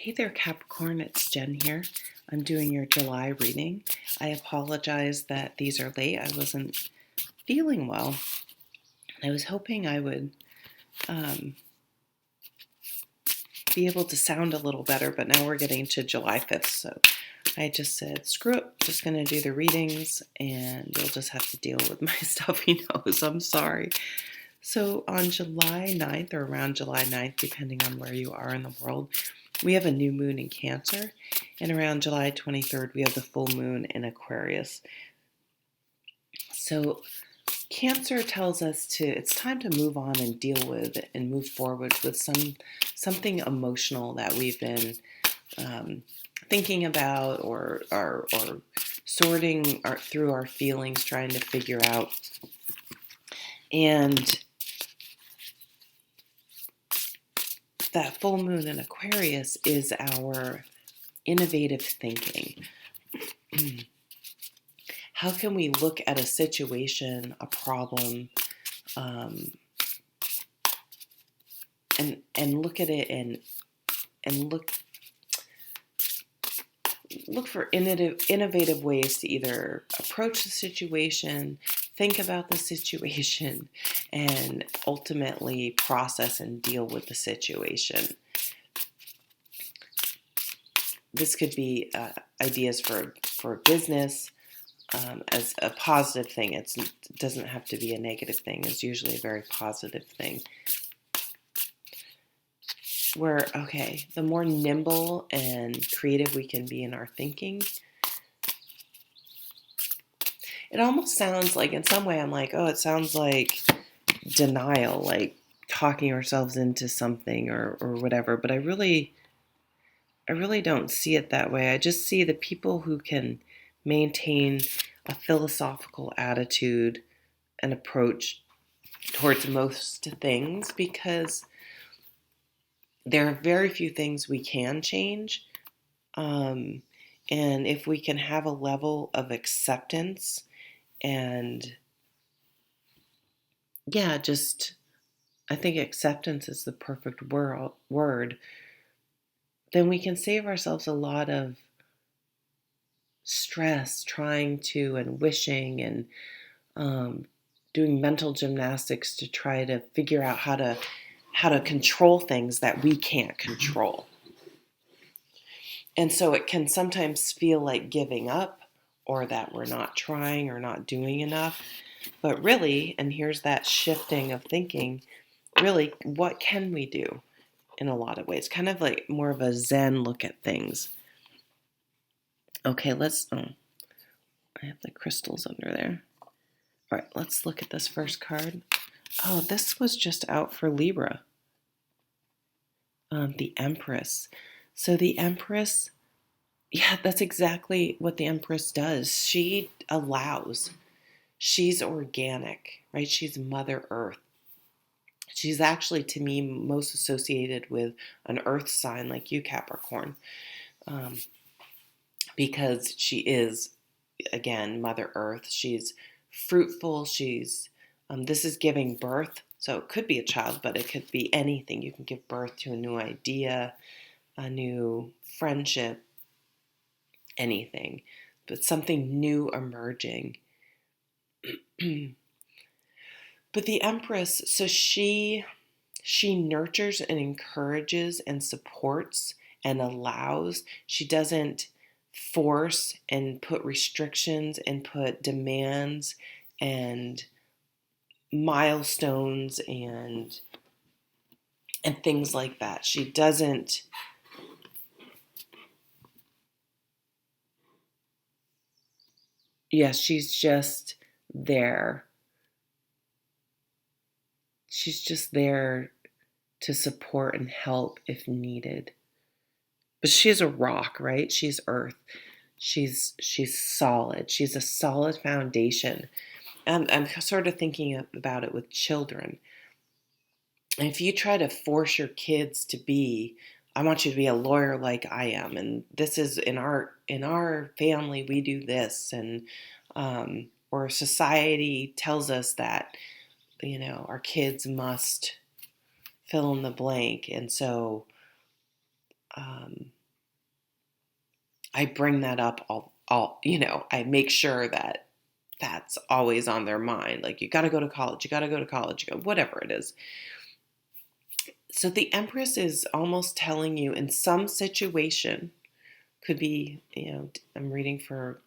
Hey there, Capricorn. It's Jen here. I'm doing your July reading. I apologize that these are late. I wasn't feeling well. I was hoping I would um, be able to sound a little better, but now we're getting to July 5th. So I just said, screw it. Just going to do the readings and you'll just have to deal with my stuffy nose. I'm sorry. So on July 9th or around July 9th, depending on where you are in the world, we have a new moon in Cancer, and around July 23rd, we have the full moon in Aquarius. So Cancer tells us it's time to move on and deal with and move forward with something emotional that we've been thinking about or sorting through our feelings, trying to figure out. And that full moon in Aquarius is our innovative thinking. How can we look at a situation, a problem, and look at it and look for innovative ways to either approach the situation, think about the situation, and ultimately process and deal with the situation. This could be ideas for business as a positive thing. It doesn't have to be a negative thing. It's usually a very positive thing. The more nimble and creative we can be in our thinking, it almost sounds like, in some way, I'm like, oh, it sounds like denial, like talking ourselves into something or whatever. But I really don't see it that way. I just see the people who can maintain a philosophical attitude and approach towards most things, because there are very few things we can change. And if we can have a level of acceptance and I think acceptance is the perfect word, then we can save ourselves a lot of stress trying to and wishing and doing mental gymnastics to try to figure out how to control things that we can't control. And so it can sometimes feel like giving up, or that we're not trying or not doing enough. But really, and here's that shifting of thinking, really, what can we do in a lot of ways? Kind of like more of a Zen look at things. Okay, I have the crystals under there. All right, let's look at this first card. Oh, this was just out for Libra. The Empress. So the Empress, yeah, that's exactly what the Empress does. She allows. She's organic, right? She's Mother Earth. She's actually, to me, most associated with an earth sign like you, Capricorn, because she is, again, Mother Earth. She's fruitful. This is giving birth. So it could be a child, but it could be anything. You can give birth to a new idea, a new friendship, anything, but something new emerging. But the Empress, so she nurtures and encourages and supports and allows. She doesn't force and put restrictions and put demands and milestones and things like that. She doesn't she's just there. She's just there to support and help if needed. But she's a rock, right? She's earth. She's solid. She's a solid foundation. And I'm sort of thinking about it with children. And if you try to force your kids to be, I want you to be a lawyer like I am, and this is in our family we do this, and or society tells us that our kids must fill in the blank, and so um, I bring that up I make sure that that's always on their mind. Like, you got to go to college, you got to go to college, whatever it is. So the Empress is almost telling you in some situation, could be, I'm reading for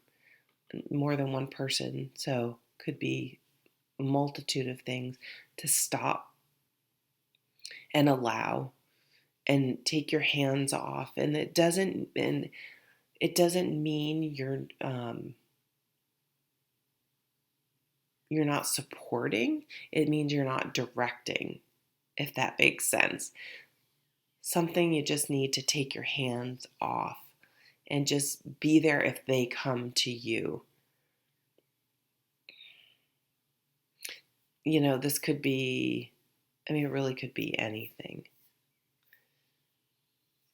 more than one person, so could be a multitude of things, to stop and allow and take your hands off. And it doesn't mean you're not supporting. It means you're not directing, if that makes sense. Something you just need to take your hands off and just be there if they come to you. This could be, it really could be anything.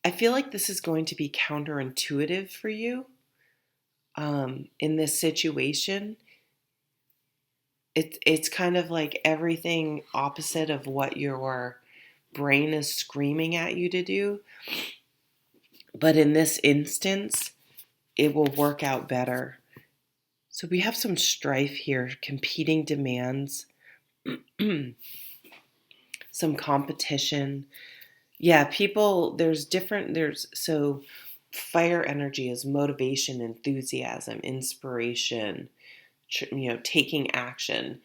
I feel like this is going to be counterintuitive for you in this situation. It's kind of like everything opposite of what your brain is screaming at you to do. But in this instance, it will work out better. So we have some strife here, competing demands, some competition. Yeah, so fire energy is motivation, enthusiasm, inspiration, taking action.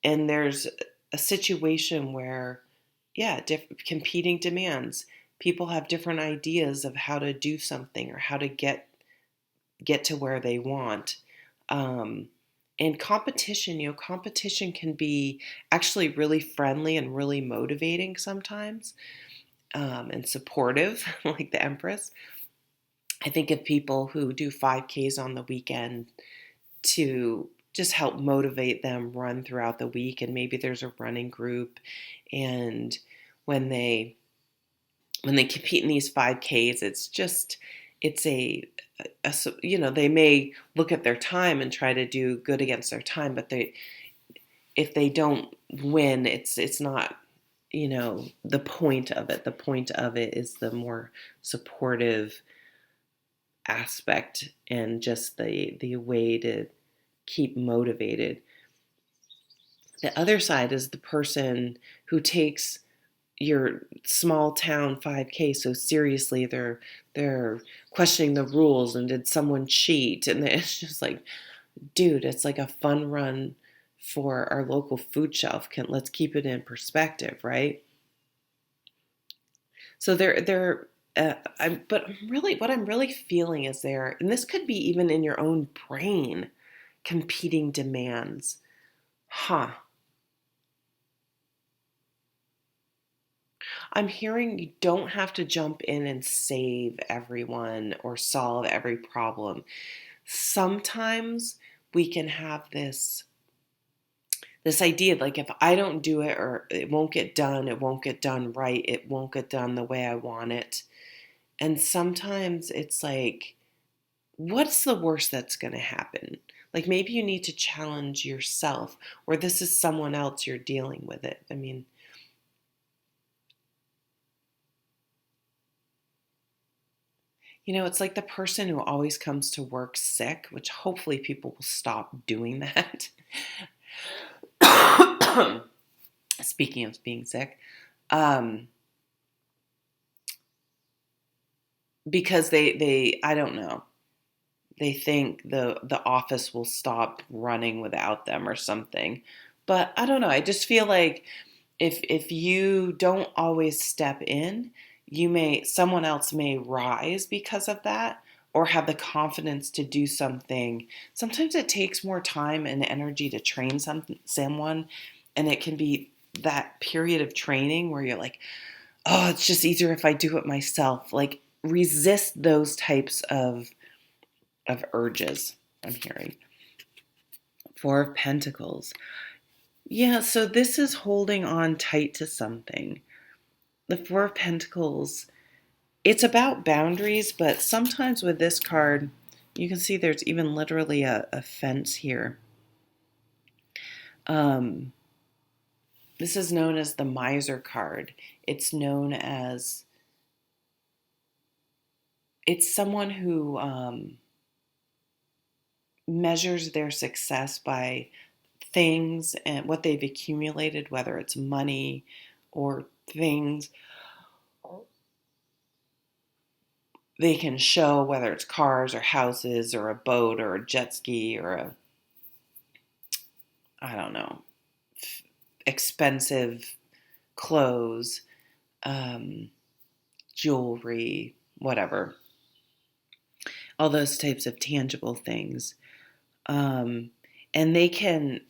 And there's a situation where, yeah, competing demands. People have different ideas of how to do something or how to get to where they want. And competition can be actually really friendly and really motivating sometimes, and supportive, like the Empress. I think of people who do 5Ks on the weekend to just help motivate them run throughout the week. And maybe there's a running group, and when they compete in these 5Ks, it's they may look at their time and try to do good against their time, but if they don't win, it's not, the point of it. The point of it is the more supportive aspect and just the way to keep motivated. The other side is the person who takes your small town 5K so seriously. They're questioning the rules, and did someone cheat? And it's just like, dude, it's like a fun run for our local food shelf. Let's keep it in perspective, right? So but really, what I'm really feeling is and this could be even in your own brain, competing demands. Huh. I'm hearing you don't have to jump in and save everyone or solve every problem. Sometimes we can have this idea, like, if I don't do it, or it won't get done right, it won't get done the way I want it. And sometimes it's like, what's the worst that's going to happen? Like, maybe you need to challenge yourself, or this is someone else you're dealing with it. It's like the person who always comes to work sick, which hopefully people will stop doing that. Speaking of being sick, because they I don't know, they think the office will stop running without them or something. But I don't know. I just feel like if you don't always step in, someone else may rise because of that, or have the confidence to do something. Sometimes it takes more time and energy to train someone, and it can be that period of training where you're like, oh, it's just easier if I do it myself. Like, resist those types of urges, I'm hearing. Four of Pentacles. Yeah, so this is holding on tight to something. The Four of Pentacles, it's about boundaries, but sometimes with this card, you can see there's even literally a fence here. This is known as the Miser card. It's known as it's someone who measures their success by things and what they've accumulated, whether it's money or things they can show, whether it's cars or houses or a boat or a jet ski or I don't know, expensive clothes, um, jewelry, whatever, all those types of tangible things. Um, and they can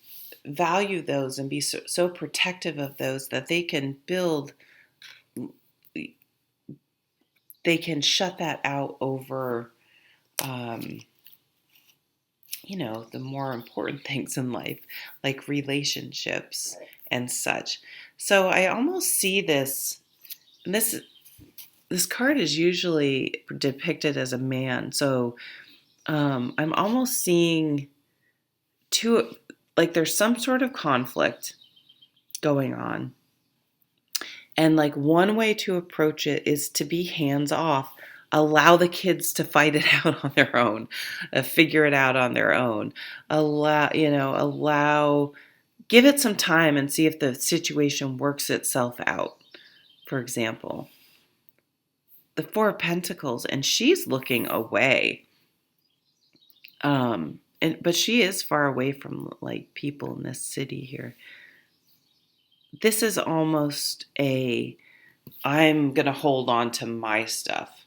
value those and be so protective of those that they can shut that out over, um, the more important things in life, like relationships and such. So I almost see this card is usually depicted as a man. So I'm almost seeing two, like there's some sort of conflict going on. And like one way to approach it is to be hands off. Allow the kids to fight it out on their own, figure it out on their own. Allow, give it some time and see if the situation works itself out. For example, the Four of Pentacles, and she's looking away. But she is far away from like people in this city here. This is almost I'm gonna hold on to my stuff,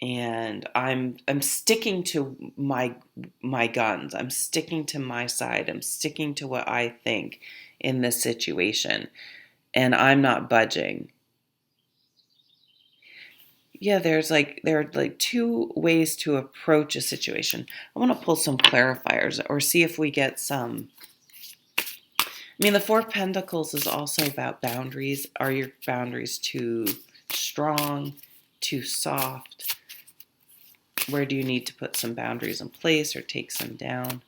and I'm sticking to my guns. I'm sticking to my side. I'm sticking to what I think in this situation, and I'm not budging. Yeah, there are like two ways to approach a situation. I want to pull some clarifiers or see if we get some. I mean, the Four of Pentacles is also about boundaries. Are your boundaries too strong, too soft? Where do you need to put some boundaries in place or take some down?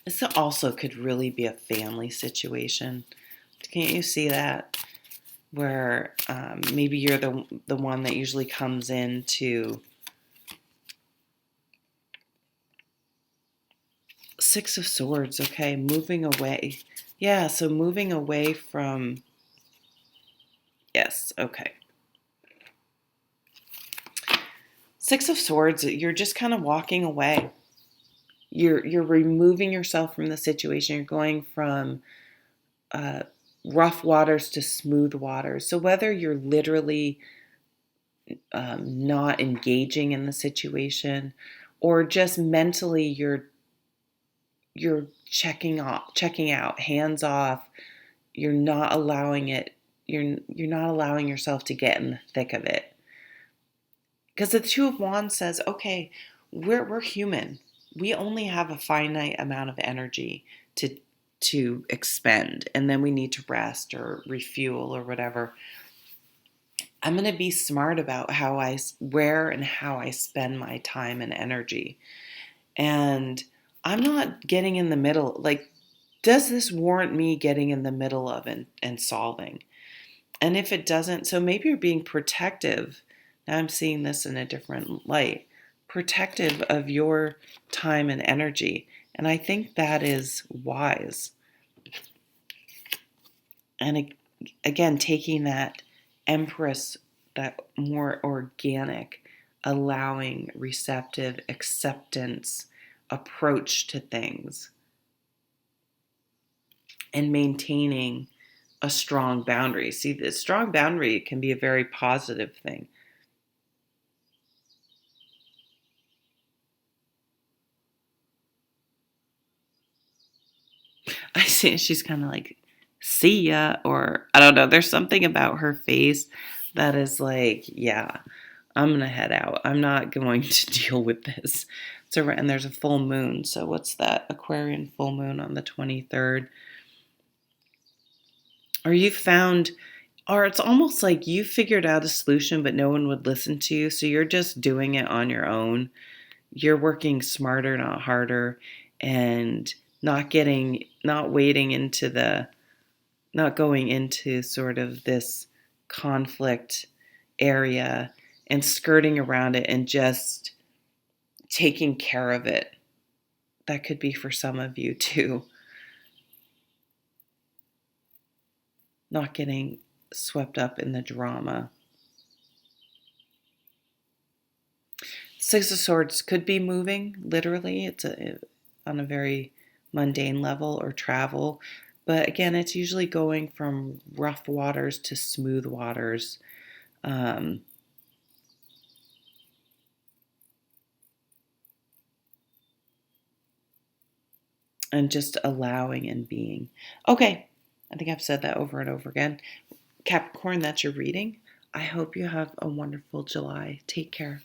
This also could really be a family situation. Can't you see that? Where maybe you're the one that usually comes into Six of Swords. Okay, moving away. Yeah, so moving away from. Yes, okay. Six of Swords, you're just kind of walking away. You're removing yourself from the situation. You're going from rough waters to smooth waters. So whether you're literally not engaging in the situation, or just mentally you're checking out, hands off. You're not allowing it. You're not allowing yourself to get in the thick of it. Because the Two of Wands says, okay, we're human. We only have a finite amount of energy to expend, and then we need to rest or refuel or whatever. I'm going to be smart about where and how I spend my time and energy. And I'm not getting in the middle. Like, does this warrant me getting in the middle of and solving? And if it doesn't, so maybe you're being protective. Now I'm seeing this in a different light. Protective of your time and energy. And I think that is wise. And again, taking that Empress, that more organic, allowing, receptive, acceptance approach to things, and maintaining a strong boundary. See, the strong boundary can be a very positive thing. I see she's kind of like, see ya, or I don't know. There's something about her face that is like, yeah, I'm going to head out. I'm not going to deal with this. So, and there's a full moon. So what's that? Aquarian full moon on the 23rd. Or it's almost like you figured out a solution, but no one would listen to you. So you're just doing it on your own. You're working smarter, not harder, and not going into sort of this conflict area and skirting around it and just taking care of it. That could be for some of you too. Not getting swept up in the drama. Six of Swords could be moving, literally. It's on a very mundane level, or travel. But again, it's usually going from rough waters to smooth waters. Um, and just allowing and being. Okay, I think I've said that over and over again. Capricorn, that's your reading. I hope you have a wonderful July. Take care.